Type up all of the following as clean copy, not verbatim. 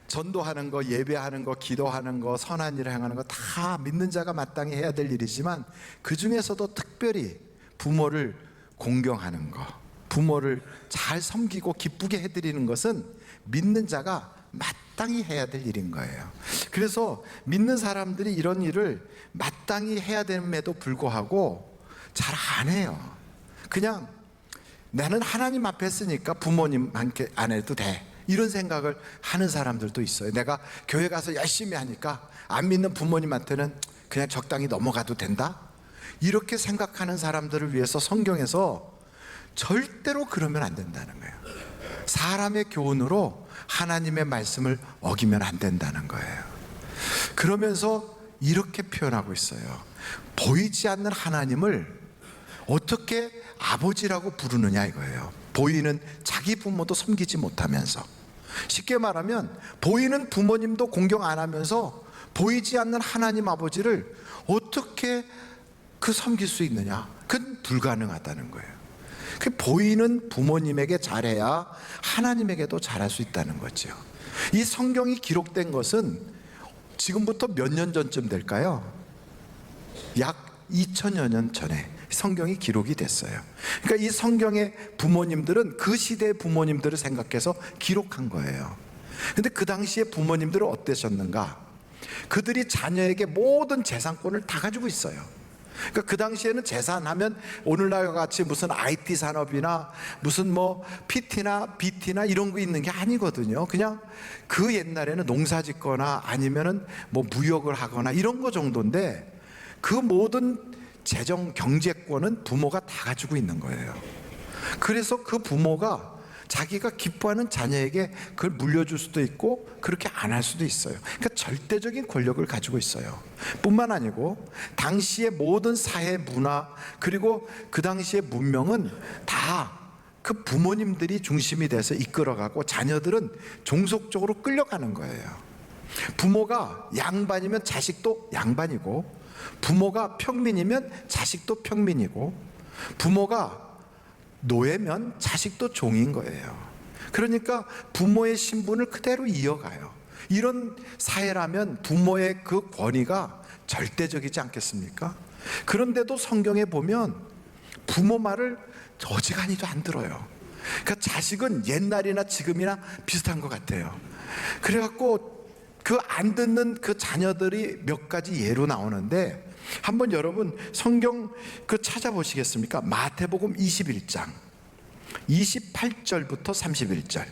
전도하는 거, 예배하는 거, 기도하는 거, 선한 일을 행하는 거 다 믿는 자가 마땅히 해야 될 일이지만 그 중에서도 특별히 부모를 공경하는 거, 부모를 잘 섬기고 기쁘게 해드리는 것은 믿는 자가 마땅히 해야 될 일인 거예요. 그래서 믿는 사람들이 이런 일을 마땅히 해야 됨에도 불구하고 잘 안 해요. 그냥 나는 하나님 앞에 했으니까 부모님한테 안 해도 돼, 이런 생각을 하는 사람들도 있어요. 내가 교회 가서 열심히 하니까 안 믿는 부모님한테는 그냥 적당히 넘어가도 된다, 이렇게 생각하는 사람들을 위해서 성경에서 절대로 그러면 안 된다는 거예요. 사람의 교훈으로 하나님의 말씀을 어기면 안 된다는 거예요. 그러면서 이렇게 표현하고 있어요. 보이지 않는 하나님을 어떻게 아버지라고 부르느냐 이거예요. 보이는 자기 부모도 섬기지 못하면서, 쉽게 말하면 보이는 부모님도 공경 안 하면서 보이지 않는 하나님 아버지를 어떻게 섬길 수 있느냐? 그건 불가능하다는 거예요. 보이는 부모님에게 잘해야 하나님에게도 잘할 수 있다는 거죠. 이 성경이 기록된 것은 지금부터 몇 년 전쯤 될까요? 약 2000여 년 전에 성경이 기록이 됐어요. 그러니까 이 성경의 부모님들은 그 시대의 부모님들을 생각해서 기록한 거예요. 근데 그 당시에 부모님들은 어떠셨는가? 그들이 자녀에게 모든 재산권을 다 가지고 있어요. 그러니까 그 당시에는 재산하면 오늘날과 같이 무슨 IT 산업이나 무슨 뭐 PT나 BT나 이런 거 있는 게 아니거든요. 그냥 그 옛날에는 농사 짓거나 아니면은 뭐 무역을 하거나 이런 거 정도인데, 그 모든 재정 경제권은 부모가 다 가지고 있는 거예요. 그래서 그 부모가 자기가 기뻐하는 자녀에게 그걸 물려줄 수도 있고 그렇게 안 할 수도 있어요. 그러니까 절대적인 권력을 가지고 있어요. 뿐만 아니고 당시의 모든 사회 문화 그리고 그 당시의 문명은 다 그 부모님들이 중심이 돼서 이끌어가고 자녀들은 종속적으로 끌려가는 거예요. 부모가 양반이면 자식도 양반이고, 부모가 평민이면 자식도 평민이고, 부모가 노예면 자식도 종인 거예요. 그러니까 부모의 신분을 그대로 이어가요. 이런 사회라면 부모의 그 권위가 절대적이지 않겠습니까? 그런데도 성경에 보면 부모 말을 어지간히도 안 들어요. 그러니까 자식은 옛날이나 지금이나 비슷한 것 같아요. 그래갖고 그 안 듣는 그 자녀들이 몇 가지 예로 나오는데, 한번 여러분 성경 찾아보시겠습니까? 마태복음 21장 28절부터 31절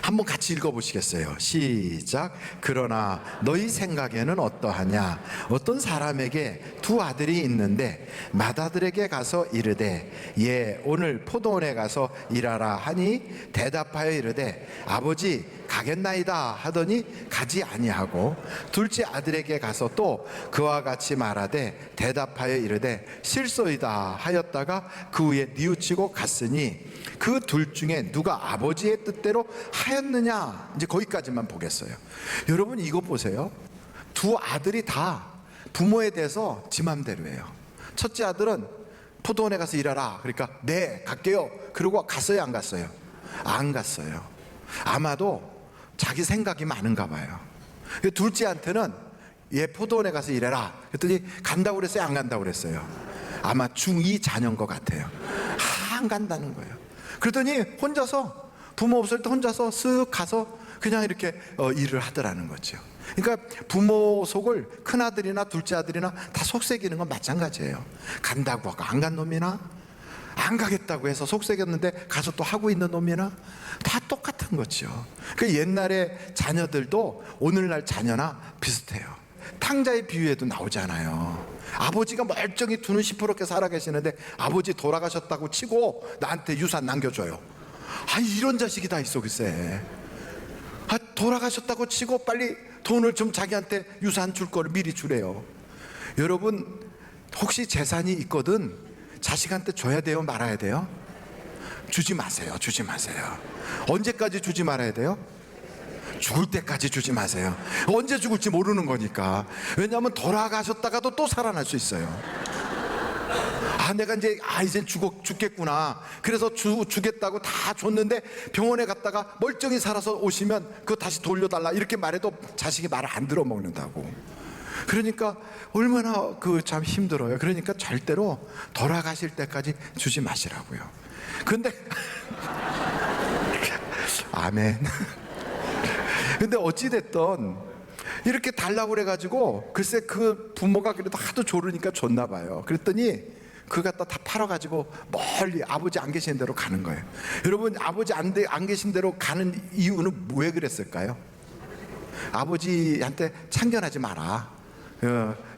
한번 같이 읽어보시겠어요? 시작. 그러나 너희 생각에는 어떠하냐? 어떤 사람에게 두 아들이 있는데 맏아들에게 가서 이르되 예 오늘 포도원에 가서 일하라 하니 대답하여 이르되 아버지 가겠나이다 하더니 가지 아니하고, 둘째 아들에게 가서 또 그와 같이 말하되 대답하여 이르되 실소이다 하였다가 그 후에 뉘우치고 갔으니 그 둘 중에 누가 아버지의 뜻대로 하였느냐? 이제 거기까지만 보겠어요. 여러분 이거 보세요. 두 아들이 다 부모에 대해서 지 맘대로 해요. 첫째 아들은 포도원에 가서 일하라 그러니까 네 갈게요. 그러고 갔어요 안 갔어요? 안 갔어요. 아마도 자기 생각이 많은가 봐요. 둘째한테는 얘 포도원에 가서 일해라 그랬더니 간다고 그랬어요 안 간다고 그랬어요? 아마 중2 자녀인 것 같아요. 안 간다는 거예요. 그랬더니 혼자서, 부모 없을 때 혼자서 쓱 가서 그냥 이렇게 일을 하더라는 거죠. 그러니까 부모 속을 큰아들이나 둘째 아들이나 다 속삭이는 건 마찬가지예요. 간다고 하고 안 간 놈이나 안 가겠다고 해서 속삭였는데 가서 또 하고 있는 놈이나 다 똑같은 거죠. 그 옛날의 자녀들도 오늘날 자녀나 비슷해요. 탕자의 비유에도 나오잖아요. 아버지가 멀쩡히 두 눈 시퍼렇게 살아계시는데 아버지 돌아가셨다고 치고 나한테 유산 남겨줘요. 이런 자식이 다 있어 글쎄. 돌아가셨다고 치고 빨리 돈을 좀 자기한테 유산 줄 거를 미리 주래요. 여러분 혹시 재산이 있거든 자식한테 줘야 돼요 말아야 돼요? 주지 마세요. 주지 마세요. 언제까지 주지 말아야 돼요? 죽을 때까지 주지 마세요. 언제 죽을지 모르는 거니까. 왜냐하면 돌아가셨다가도 또 살아날 수 있어요. 내가 이제 죽겠구나. 그래서 주겠다고 다 줬는데 병원에 갔다가 멀쩡히 살아서 오시면 그거 다시 돌려달라 이렇게 말해도 자식이 말을 안 들어 먹는다고. 그러니까 얼마나 참 힘들어요. 그러니까 절대로 돌아가실 때까지 주지 마시라고요. 근데 아멘. 근데 어찌됐든 이렇게 달라고 그래가지고 글쎄 그 부모가 그래도 하도 조르니까 줬나 봐요. 그랬더니 그거 갖다 다 팔아가지고 멀리 아버지 안 계신 데로 가는 거예요. 여러분, 아버지 안 계신 데로 가는 이유는 왜 그랬을까요? 아버지한테 참견하지 마라.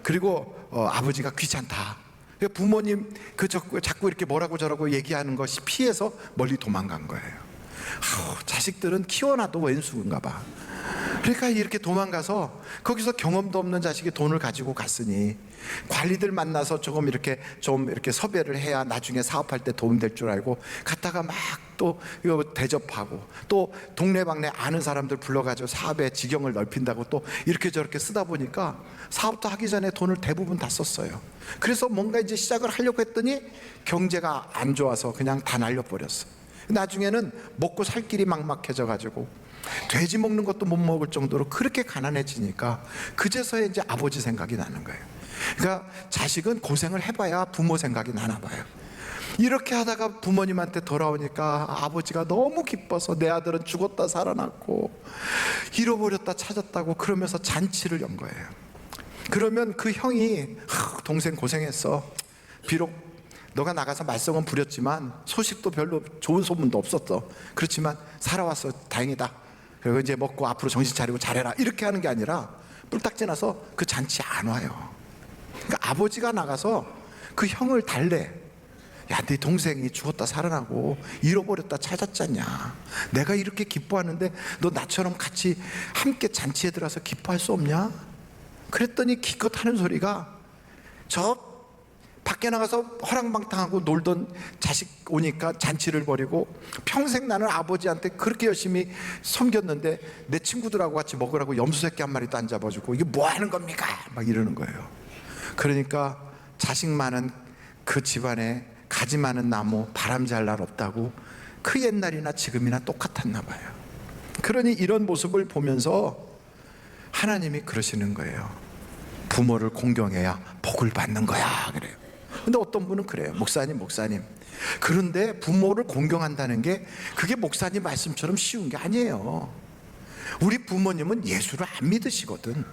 그리고 아버지가 귀찮다. 부모님 자꾸 이렇게 뭐라고 저라고 얘기하는 것이 피해서 멀리 도망간 거예요. 자식들은 키워놔도 왼수인가 봐. 그러니까 이렇게 도망가서 거기서 경험도 없는 자식이 돈을 가지고 갔으니 관리들 만나서 좀 이렇게 섭외를 해야 나중에 사업할 때 도움될 줄 알고 갔다가 막 또 이거 대접하고 또 동네방네 아는 사람들 불러가지고 사업의 지경을 넓힌다고 또 이렇게 저렇게 쓰다 보니까 사업도 하기 전에 돈을 대부분 다 썼어요. 그래서 뭔가 이제 시작을 하려고 했더니 경제가 안 좋아서 그냥 다 날려버렸어. 나중에는 먹고 살 길이 막막해져 가지고 돼지 먹는 것도 못 먹을 정도로 그렇게 가난해지니까 그제서야 이제 아버지 생각이 나는 거예요. 그러니까 자식은 고생을 해봐야 부모 생각이 나나 봐요. 이렇게 하다가 부모님한테 돌아오니까 아버지가 너무 기뻐서 내 아들은 죽었다 살아났고 잃어버렸다 찾았다고 그러면서 잔치를 연 거예요. 그러면 그 형이 동생 고생했어. 비록 너가 나가서 말썽은 부렸지만 소식도 별로 좋은 소문도 없었어. 그렇지만 살아왔어. 다행이다. 그리고 이제 먹고 앞으로 정신 차리고 잘해라. 이렇게 하는 게 아니라 뿔딱 지나서 그 잔치 안 와요. 그러니까 아버지가 나가서 그 형을 달래. 야, 네 동생이 죽었다 살아나고 잃어버렸다 찾았잖냐. 내가 이렇게 기뻐하는데 너 나처럼 같이 함께 잔치에 들어가서 기뻐할 수 없냐? 그랬더니 기껏 하는 소리가 저 밖에 나가서 허랑방탕하고 놀던 자식 오니까 잔치를 벌이고 평생 나는 아버지한테 그렇게 열심히 섬겼는데 내 친구들하고 같이 먹으라고 염소새끼 한 마리도 안 잡아주고 이게 뭐 하는 겁니까? 막 이러는 거예요. 그러니까 자식 많은 그 집안에 가지 많은 나무 바람 잘 날 없다고 그 옛날이나 지금이나 똑같았나 봐요. 그러니 이런 모습을 보면서 하나님이 그러시는 거예요. 부모를 공경해야 복을 받는 거야 그래요. 근데 어떤 분은 그래요. 목사님 그런데 부모를 공경한다는 게 그게 목사님 말씀처럼 쉬운 게 아니에요. 우리 부모님은 예수를 안 믿으시거든.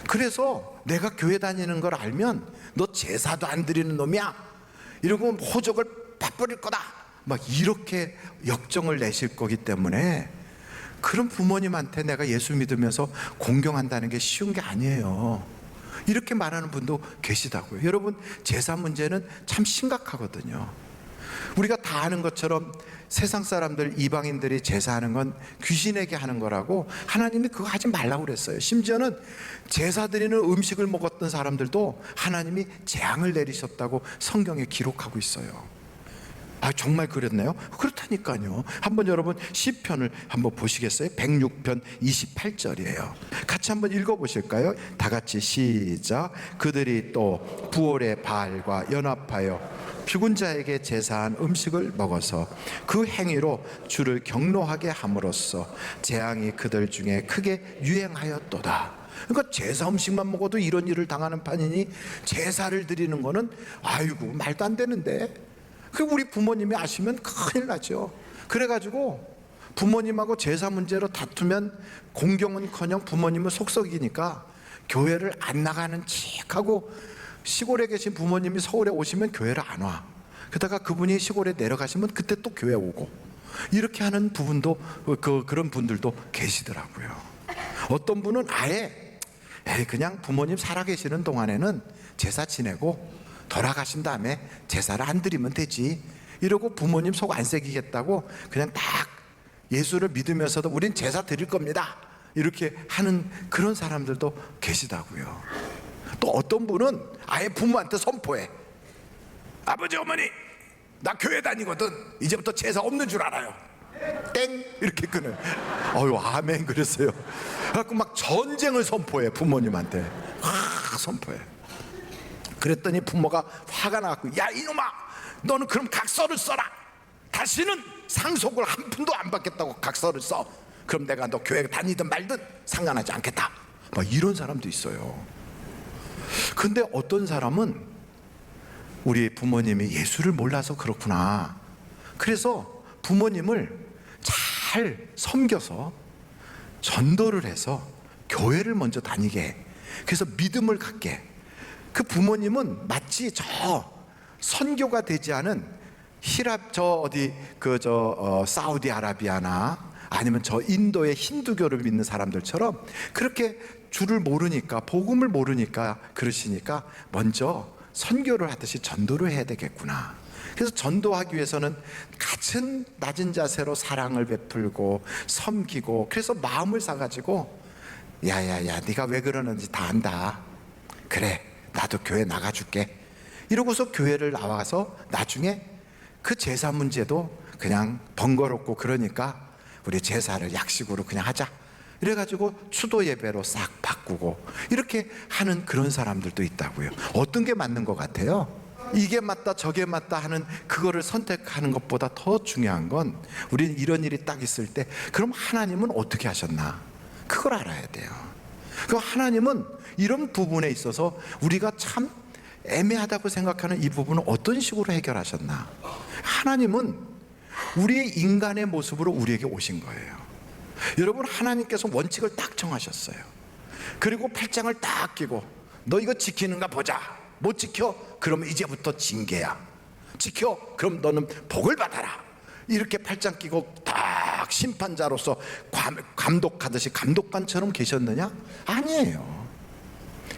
그래서 내가 교회 다니는 걸 알면 너 제사도 안 드리는 놈이야 이러고 호적을 팍버릴 거다 막 이렇게 역정을 내실 거기 때문에 그런 부모님한테 내가 예수 믿으면서 공경한다는 게 쉬운 게 아니에요. 이렇게 말하는 분도 계시다고요. 여러분, 제사 문제는 참 심각하거든요. 우리가 다 아는 것처럼 세상 사람들, 이방인들이 제사하는 건 귀신에게 하는 거라고 하나님이 그거 하지 말라고 그랬어요. 심지어는 제사 드리는 음식을 먹었던 사람들도 하나님이 재앙을 내리셨다고 성경에 기록하고 있어요. 정말 그랬나요? 그렇다니까요. 한번 여러분 시편을 한번 보시겠어요? 106편 28절이에요. 같이 한번 읽어보실까요? 다 같이 시작. 그들이 또 부올의 바알과 연합하여 죽은 자에게 제사한 음식을 먹어서 그 행위로 주를 경노하게 함으로써 재앙이 그들 중에 크게 유행하였도다. 그러니까 제사 음식만 먹어도 이런 일을 당하는 판이니 제사를 드리는 거는 아이고 말도 안 되는데 그 우리 부모님이 아시면 큰일 나죠. 그래가지고 부모님하고 제사 문제로 다투면 공경은커녕 부모님은 속썩이니까 교회를 안 나가는 칙하고 시골에 계신 부모님이 서울에 오시면 교회를 안 와. 그러다가 그분이 시골에 내려가시면 그때 또 교회 오고 이렇게 하는 부분도 그런 분들도 계시더라고요. 어떤 분은 아예 그냥 부모님 살아계시는 동안에는 제사 지내고 돌아가신 다음에 제사를 안 드리면 되지 이러고 부모님 속 안 새기겠다고 그냥 딱 예수를 믿으면서도 우린 제사 드릴 겁니다 이렇게 하는 그런 사람들도 계시다고요. 또 어떤 분은 아예 부모한테 선포해. 아버지 어머니 나 교회 다니거든 이제부터 제사 없는 줄 알아요. 땡 이렇게 끊어요. 아멘 그랬어요. 그래갖고 막 전쟁을 선포해 부모님한테. 선포해. 그랬더니 부모가 화가 나갖고, 야 이놈아, 너는 그럼 각서를 써라. 다시는 상속을 한 푼도 안 받겠다고 각서를 써. 그럼 내가 너 교회 다니든 말든 상관하지 않겠다. 막 이런 사람도 있어요. 근데 어떤 사람은 우리 부모님이 예수를 몰라서 그렇구나. 그래서 부모님을 잘 섬겨서 전도를 해서 교회를 먼저 다니게 해. 그래서 믿음을 갖게 해. 그 부모님은 마치 저 선교가 되지 않은 히랍 사우디아라비아나 아니면 저 인도의 힌두교를 믿는 사람들처럼 그렇게 주를 모르니까, 복음을 모르니까 그러시니까 먼저 선교를 하듯이 전도를 해야 되겠구나. 그래서 전도하기 위해서는 같은 낮은 자세로 사랑을 베풀고 섬기고, 그래서 마음을 사가지고 야야야 네가 왜 그러는지 다 안다. 그래 나도 교회 나가줄게. 이러고서 교회를 나와서 나중에 그 제사 문제도 그냥 번거롭고 그러니까 우리 제사를 약식으로 그냥 하자. 이래가지고 추도 예배로 싹 바꾸고 이렇게 하는 그런 사람들도 있다고요. 어떤 게 맞는 것 같아요? 이게 맞다 저게 맞다 하는 그거를 선택하는 것보다 더 중요한 건, 우리는 이런 일이 딱 있을 때 그럼 하나님은 어떻게 하셨나, 그걸 알아야 돼요. 그 하나님은 이런 부분에 있어서 우리가 참 애매하다고 생각하는 이 부분을 어떤 식으로 해결하셨나. 하나님은 우리의 인간의 모습으로 우리에게 오신 거예요. 여러분, 하나님께서 원칙을 딱 정하셨어요. 그리고 팔짱을 딱 끼고 너 이거 지키는가 보자. 못 지켜? 그러면 이제부터 징계야. 지켜? 그럼 너는 복을 받아라. 이렇게 팔짱 끼고 딱 심판자로서 감독하듯이 감독관처럼 계셨느냐? 아니에요.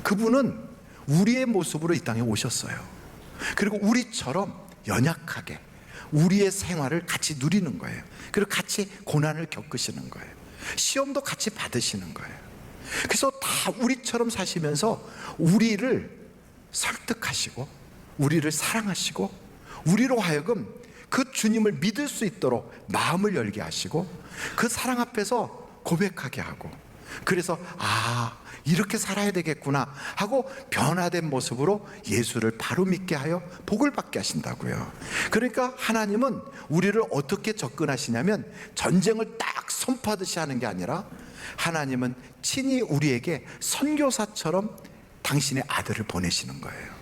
그분은 우리의 모습으로 이 땅에 오셨어요. 그리고 우리처럼 연약하게 우리의 생활을 같이 누리는 거예요. 그리고 같이 고난을 겪으시는 거예요. 시험도 같이 받으시는 거예요. 그래서 다 우리처럼 사시면서 우리를 설득하시고 우리를 사랑하시고 우리로 하여금 그 주님을 믿을 수 있도록 마음을 열게 하시고 그 사랑 앞에서 고백하게 하고, 그래서 이렇게 살아야 되겠구나 하고 변화된 모습으로 예수를 바로 믿게 하여 복을 받게 하신다고요. 그러니까 하나님은 우리를 어떻게 접근하시냐면 전쟁을 딱 선포하듯이 하는 게 아니라 하나님은 친히 우리에게 선교사처럼 당신의 아들을 보내시는 거예요.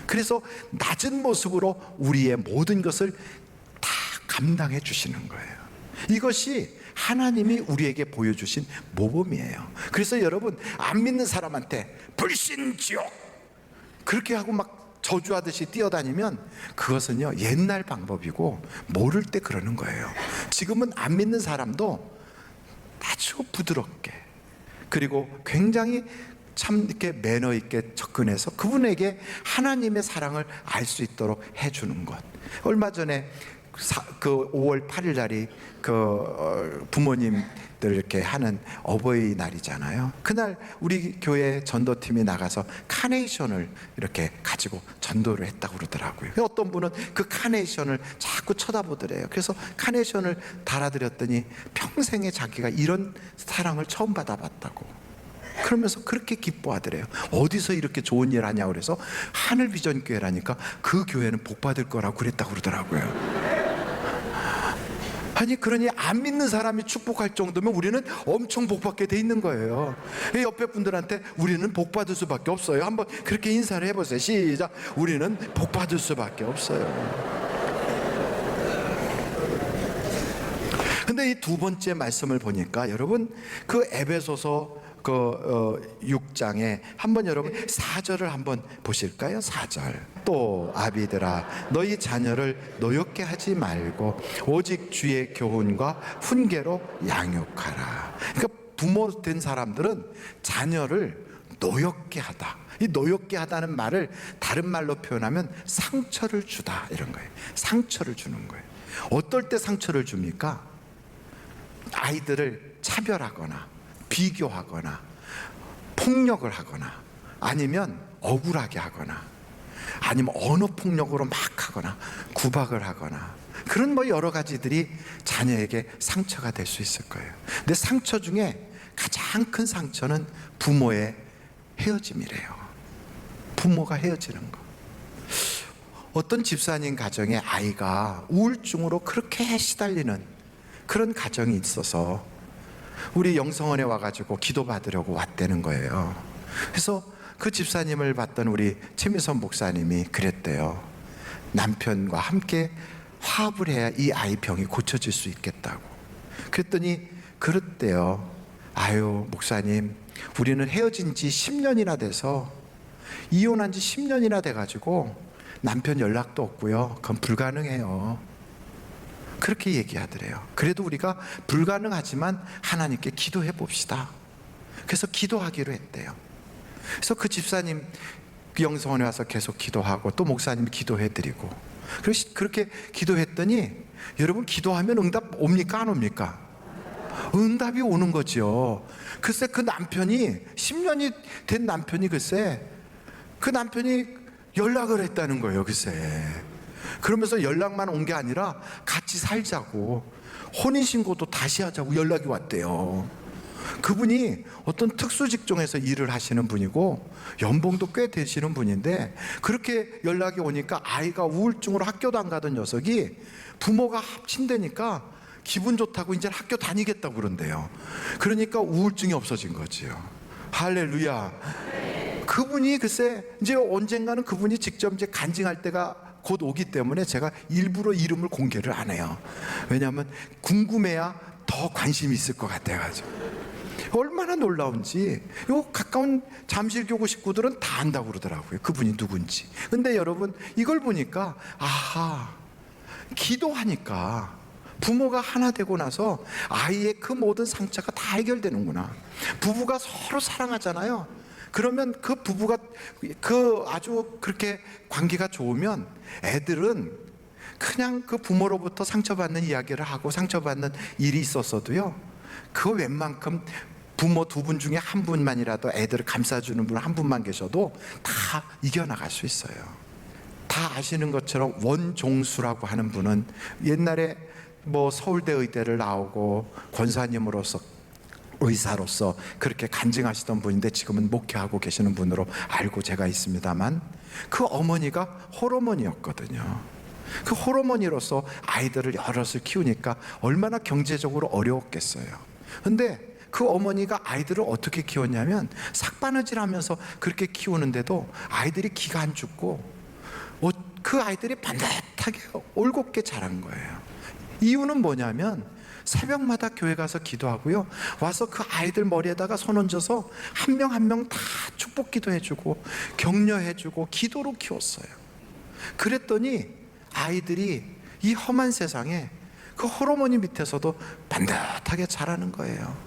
그래서 낮은 모습으로 우리의 모든 것을 다 감당해 주시는 거예요. 이것이 하나님이 우리에게 보여주신 모범이에요. 그래서 여러분, 안 믿는 사람한테 불신지옥 그렇게 하고 막 저주하듯이 뛰어다니면 그것은요 옛날 방법이고 모를 때 그러는 거예요. 지금은 안 믿는 사람도 아주 부드럽게, 그리고 굉장히 참 이렇게 매너 있게 접근해서 그분에게 하나님의 사랑을 알 수 있도록 해주는 것. 얼마 전에 그 5월 8일 날이 그 부모님들 이렇게 하는 어버이날이잖아요. 그날 우리 교회 전도팀이 나가서 카네이션을 이렇게 가지고 전도를 했다고 그러더라고요. 어떤 분은 그 카네이션을 자꾸 쳐다보더래요. 그래서 카네이션을 달아드렸더니 평생에 자기가 이런 사랑을 처음 받아봤다고, 그러면서 그렇게 기뻐하더래요. 어디서 이렇게 좋은 일 하냐고 그래서 하늘비전교회라니까 그 교회는 복 받을 거라고 그랬다고 그러더라고요. 아니, 그러니 안 믿는 사람이 축복할 정도면 우리는 엄청 복받게 돼 있는 거예요. 옆에 분들한테 우리는 복받을 수밖에 없어요. 한번 그렇게 인사를 해보세요. 시작. 우리는 복받을 수밖에 없어요. 근데 이 두 번째 말씀을 보니까 여러분, 그 에베소서 6장에 한번 여러분 4절을 한번 보실까요? 4절. 또 아비들아, 너희 자녀를 노엽게 하지 말고 오직 주의 교훈과 훈계로 양육하라. 그러니까 부모 된 사람들은 자녀를 노엽게 하다. 이 노엽게 하다는 말을 다른 말로 표현하면 상처를 주다, 이런 거예요. 상처를 주는 거예요. 어떨 때 상처를 줍니까? 아이들을 차별하거나 비교하거나 폭력을 하거나 아니면 억울하게 하거나 아니면 언어 폭력으로 막 하거나 구박을 하거나 그런 여러 가지들이 자녀에게 상처가 될 수 있을 거예요. 근데 상처 중에 가장 큰 상처는 부모의 헤어짐이래요. 부모가 헤어지는 거. 어떤 집사님 가정에 아이가 우울증으로 그렇게 시달리는 그런 가정이 있어서 우리 영성원에 와가지고 기도받으려고 왔다는 거예요. 그래서 그 집사님을 봤던 우리 최미선 목사님이 그랬대요. 남편과 함께 화합을 해야 이 아이 병이 고쳐질 수 있겠다고. 그랬더니 그랬대요. 아유 목사님, 우리는 헤어진 지 10년이나 돼서, 이혼한 지 10년이나 돼가지고 남편 연락도 없고요, 그건 불가능해요. 그렇게 얘기하더래요. 그래도 우리가 불가능하지만 하나님께 기도해 봅시다. 그래서 기도하기로 했대요. 그래서 그 집사님 그 영성원에 와서 계속 기도하고 또 목사님이 기도해드리고, 그렇게 기도했더니 여러분, 기도하면 응답 옵니까 안 옵니까? 응답이 오는 거죠. 글쎄 그 남편이 10년이 된 남편이 글쎄 그 남편이 연락을 했다는 거예요. 글쎄 그러면서 연락만 온 게 아니라 같이 살자고, 혼인신고도 다시 하자고 연락이 왔대요. 그분이 어떤 특수 직종에서 일을 하시는 분이고 연봉도 꽤 되시는 분인데, 그렇게 연락이 오니까 아이가 우울증으로 학교도 안 가던 녀석이 부모가 합친다니까 기분 좋다고 이제 학교 다니겠다고 그런대요. 그러니까 우울증이 없어진 거지요. 할렐루야. 그분이 글쎄 이제 언젠가는 그분이 직접 이제 간증할 때가 곧 오기 때문에 제가 일부러 이름을 공개를 안 해요. 왜냐하면 궁금해야 더 관심이 있을 것 같아가지고. 얼마나 놀라운지 요 가까운 잠실교구 식구들은 다 안다고 그러더라고요, 그분이 누군지. 근데 여러분, 이걸 보니까 아하, 기도하니까 부모가 하나 되고 나서 아이의 그 모든 상처가 다 해결되는구나. 부부가 서로 사랑하잖아요. 그러면 그 부부가 그 아주 그렇게 관계가 좋으면 애들은 그냥 그 부모로부터 상처받는 이야기를 하고 상처받는 일이 있었어도요, 그 웬만큼 부모 두 분 중에 한 분만이라도 애들을 감싸주는 분 한 분만 계셔도 다 이겨나갈 수 있어요. 다 아시는 것처럼 원종수라고 하는 분은 옛날에 뭐 서울대 의대를 나오고 권사님으로서, 의사로서 그렇게 간증하시던 분인데 지금은 목회하고 계시는 분으로 알고 제가 있습니다만, 그 어머니가 홀어머니였거든요. 그 홀어머니로서 아이들을 여럿을 키우니까 얼마나 경제적으로 어려웠겠어요. 근데 그 어머니가 아이들을 어떻게 키웠냐면 삭바느질 하면서 그렇게 키우는데도 아이들이 기가 안 죽고 그 아이들이 반듯하게 올곧게 자란 거예요. 이유는 뭐냐면 새벽마다 교회 가서 기도하고요, 와서 그 아이들 머리에다가 손 얹어서 한 명 한 명 다 축복 기도해주고 격려해주고 기도로 키웠어요. 그랬더니 아이들이 이 험한 세상에 그 홀어머니 밑에서도 반듯하게 자라는 거예요.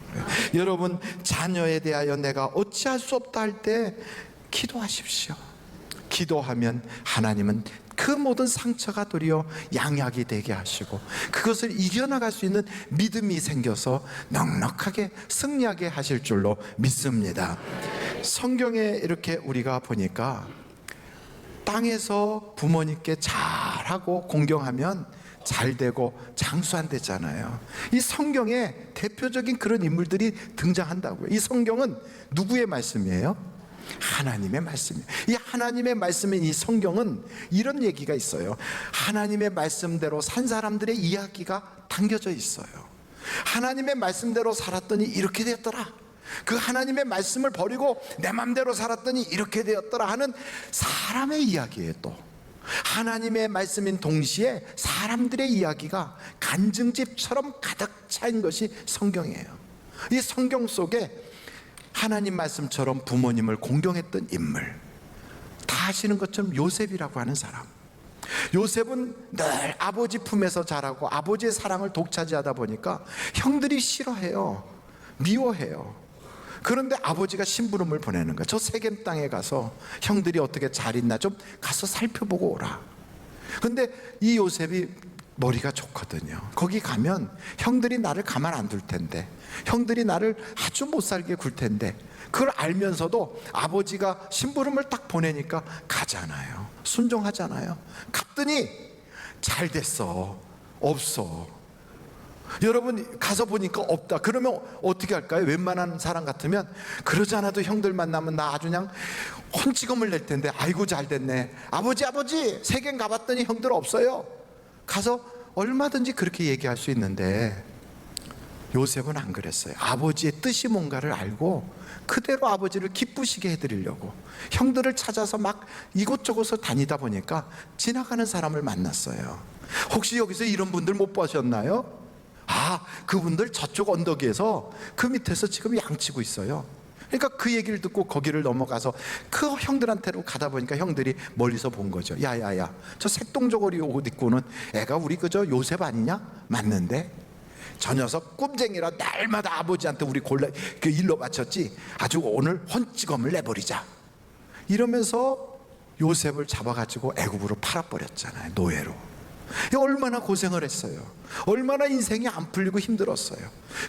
여러분, 자녀에 대하여 내가 어찌할 수 없다 할 때 기도하십시오. 기도하면 하나님은 그 모든 상처가 도리어 양약이 되게 하시고 그것을 이겨나갈 수 있는 믿음이 생겨서 넉넉하게 승리하게 하실 줄로 믿습니다. 성경에 이렇게 우리가 보니까 땅에서 부모님께 잘하고 공경하면 잘되고 장수한댔잖아요. 이 성경에 대표적인 그런 인물들이 등장한다고요. 이 성경은 누구의 말씀이에요? 하나님의 말씀이에요. 이 하나님의 말씀인 이 성경은 이런 얘기가 있어요. 하나님의 말씀대로 산 사람들의 이야기가 담겨져 있어요. 하나님의 말씀대로 살았더니 이렇게 되었더라, 그 하나님의 말씀을 버리고 내 맘대로 살았더니 이렇게 되었더라 하는 사람의 이야기예요. 또 하나님의 말씀인 동시에 사람들의 이야기가 간증집처럼 가득 차인 것이 성경이에요. 이 성경 속에 하나님 말씀처럼 부모님을 공경했던 인물, 다 아시는 것처럼 요셉이라고 하는 사람. 요셉은 늘 아버지 품에서 자라고 아버지의 사랑을 독차지하다 보니까 형들이 싫어해요, 미워해요. 그런데 아버지가 심부름을 보내는 거야. 저 세겜 땅에 가서 형들이 어떻게 잘 있나 좀 가서 살펴보고 오라. 근데 이 요셉이 머리가 좋거든요. 거기 가면 형들이 나를 가만 안 둘 텐데, 형들이 나를 아주 못 살게 굴 텐데, 그걸 알면서도 아버지가 심부름을 딱 보내니까 가잖아요. 순종하잖아요. 갔더니 잘 됐어, 없어. 여러분 가서 보니까 없다. 그러면 어떻게 할까요? 웬만한 사람 같으면 그러지 않아도 형들 만나면 나 아주 그냥 혼찌검을 낼 텐데, 아이고 잘 됐네. 아버지 세겜 가봤더니 형들 없어요. 가서 얼마든지 그렇게 얘기할 수 있는데 요셉은 안 그랬어요. 아버지의 뜻이 뭔가를 알고 그대로 아버지를 기쁘시게 해드리려고 형들을 찾아서 막 이곳저곳을 다니다 보니까 지나가는 사람을 만났어요. 혹시 여기서 이런 분들 못 보셨나요? 그분들 저쪽 언덕에서 그 밑에서 지금 양치고 있어요. 그러니까 그 얘기를 듣고 거기를 넘어가서 그 형들한테로 가다 보니까 형들이 멀리서 본 거죠. 야야야, 저 색동저고리 옷 입고는 애가 우리 그저 요셉 아니냐? 맞는데 저 녀석 꿈쟁이라 날마다 아버지한테 우리 그 일러 바쳤지. 아주 오늘 헌찌검을 내버리자. 이러면서 요셉을 잡아가지고 애굽으로 팔아버렸잖아요. 노예로. 얼마나 고생을 했어요. 얼마나 인생이 안 풀리고 힘들었어요.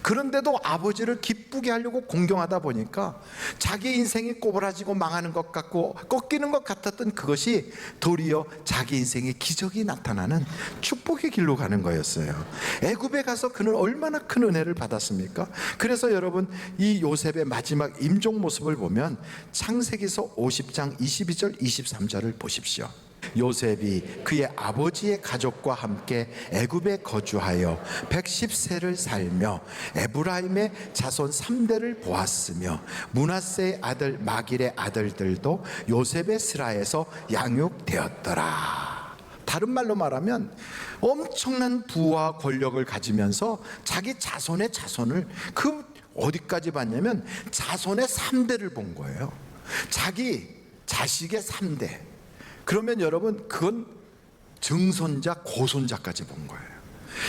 그런데도 아버지를 기쁘게 하려고 공경하다 보니까 자기 인생이 꼬부라지고 망하는 것 같고 꺾이는 것 같았던 그것이 도리어 자기 인생의 기적이 나타나는 축복의 길로 가는 거였어요. 애굽에 가서 그는 얼마나 큰 은혜를 받았습니까? 그래서 여러분, 이 요셉의 마지막 임종 모습을 보면 창세기서 50장 22절 23절을 보십시오. 요셉이 그의 아버지의 가족과 함께 애굽에 거주하여 110세를 살며 에브라임의 자손 3대를 보았으며 므낫세의 아들 마길의 아들들도 요셉의 스라에서 양육되었더라. 다른 말로 말하면 엄청난 부와 권력을 가지면서 자기 자손의 자손을 어디까지 봤냐면 자손의 3대를 본 거예요. 자기 자식의 3대. 그러면 여러분, 그건 증손자 고손자까지 본 거예요.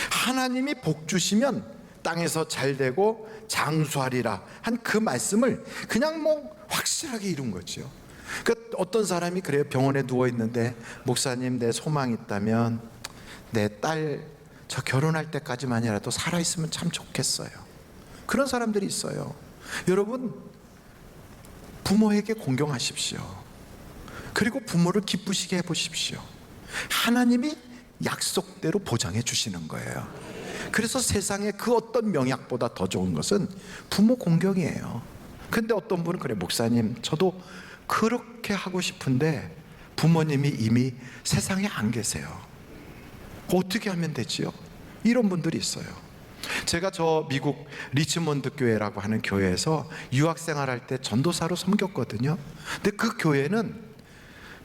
하나님이 복 주시면 땅에서 잘 되고 장수하리라 한 그 말씀을 그냥 확실하게 이룬 거죠. 그러니까 어떤 사람이 그래요. 병원에 누워 있는데, 목사님, 내 소망이 있다면 내 딸 저 결혼할 때까지만이라도 살아 있으면 참 좋겠어요. 그런 사람들이 있어요. 여러분, 부모에게 공경하십시오. 그리고 부모를 기쁘시게 해보십시오. 하나님이 약속대로 보장해 주시는 거예요. 그래서 세상에 그 어떤 명약보다 더 좋은 것은 부모 공경이에요. 근데 어떤 분은 그래, 목사님 저도 그렇게 하고 싶은데 부모님이 이미 세상에 안 계세요. 어떻게 하면 되지요? 이런 분들이 있어요. 제가 저 미국 리치몬드 교회라고 하는 교회에서 유학생활할 때 전도사로 섬겼거든요. 근데 그 교회는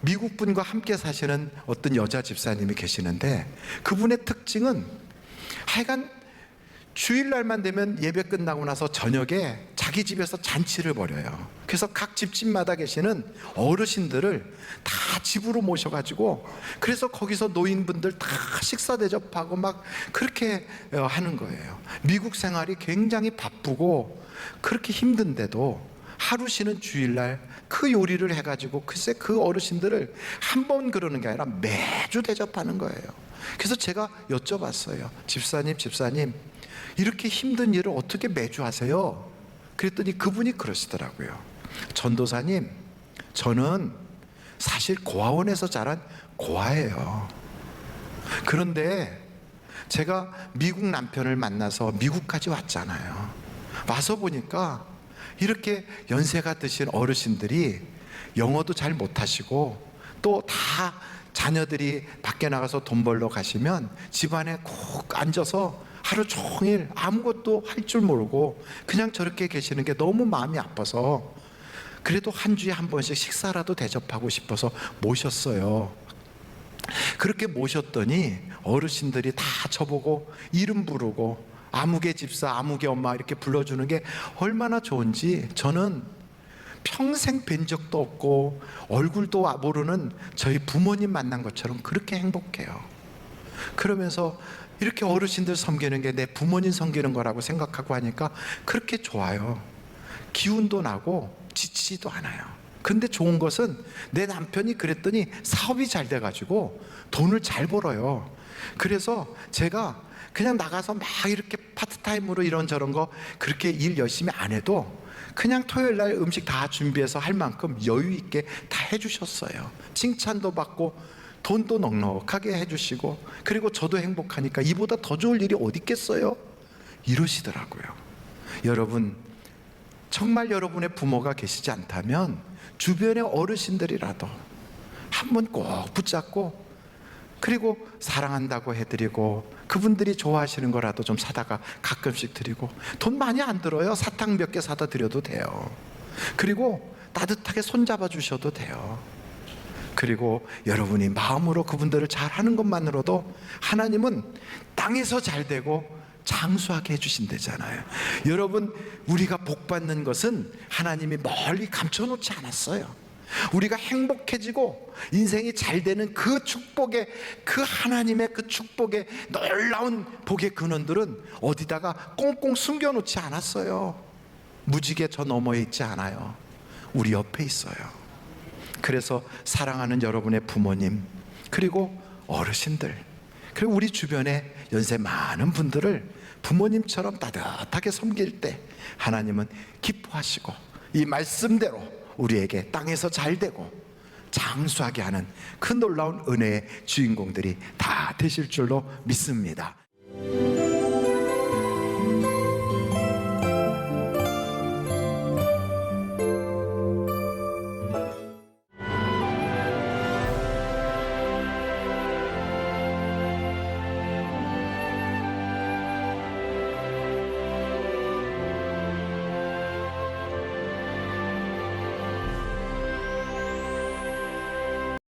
미국 분과 함께 사시는 어떤 여자 집사님이 계시는데, 그분의 특징은 하여간 주일날만 되면 예배 끝나고 나서 저녁에 자기 집에서 잔치를 벌여요. 그래서 각 집집마다 계시는 어르신들을 다 집으로 모셔가지고, 그래서 거기서 노인분들 다 식사 대접하고 막 그렇게 하는 거예요. 미국 생활이 굉장히 바쁘고 그렇게 힘든데도 하루 쉬는 주일날 그 요리를 해가지고 글쎄 그 어르신들을 한 번 그러는 게 아니라 매주 대접하는 거예요. 그래서 제가 여쭤봤어요. 집사님 이렇게 힘든 일을 어떻게 매주 하세요? 그랬더니 그분이 그러시더라고요. 전도사님, 저는 사실 고아원에서 자란 고아예요. 그런데 제가 미국 남편을 만나서 미국까지 왔잖아요. 와서 보니까 이렇게 연세가 드신 어르신들이 영어도 잘 못하시고 또 다 자녀들이 밖에 나가서 돈 벌러 가시면 집안에 꼭 앉아서 하루 종일 아무것도 할 줄 모르고 그냥 저렇게 계시는 게 너무 마음이 아파서 그래도 한 주에 한 번씩 식사라도 대접하고 싶어서 모셨어요. 그렇게 모셨더니 어르신들이 다 저보고 이름 부르고 아무개 집사, 아무개 엄마 이렇게 불러주는 게 얼마나 좋은지 저는 평생 뵌 적도 없고 얼굴도 모르는 저희 부모님 만난 것처럼 그렇게 행복해요. 그러면서 이렇게 어르신들 섬기는 게 내 부모님 섬기는 거라고 생각하고 하니까 그렇게 좋아요. 기운도 나고 지치지도 않아요. 근데 좋은 것은 내 남편이 그랬더니 사업이 잘 돼가지고 돈을 잘 벌어요. 그래서 제가 그냥 나가서 막 이렇게 파트타임으로 이런저런 거 그렇게 일 열심히 안 해도 그냥 토요일 날 음식 다 준비해서 할 만큼 여유 있게 다 해주셨어요. 칭찬도 받고 돈도 넉넉하게 해주시고, 그리고 저도 행복하니까 이보다 더 좋을 일이 어디 있겠어요? 이루시더라고요. 여러분, 정말 여러분의 부모가 계시지 않다면 주변의 어르신들이라도 한 번 꼭 붙잡고, 그리고 사랑한다고 해드리고, 그분들이 좋아하시는 거라도 좀 사다가 가끔씩 드리고, 돈 많이 안 들어요. 사탕 몇 개 사다 드려도 돼요. 그리고 따뜻하게 손잡아 주셔도 돼요. 그리고 여러분이 마음으로 그분들을 잘하는 것만으로도 하나님은 땅에서 잘 되고 장수하게 해주신다잖아요. 여러분, 우리가 복 받는 것은 하나님이 멀리 감춰놓지 않았어요. 우리가 행복해지고 인생이 잘 되는 그 축복의, 그 하나님의 그 축복의 놀라운 복의 근원들은 어디다가 꽁꽁 숨겨놓지 않았어요. 무지개 저 너머에 있지 않아요. 우리 옆에 있어요. 그래서 사랑하는 여러분의 부모님, 그리고 어르신들, 그리고 우리 주변에 연세 많은 분들을 부모님처럼 따뜻하게 섬길 때 하나님은 기뻐하시고 이 말씀대로 우리에게 땅에서 잘 되고 장수하게 하는 그 놀라운 은혜의 주인공들이 다 되실 줄로 믿습니다.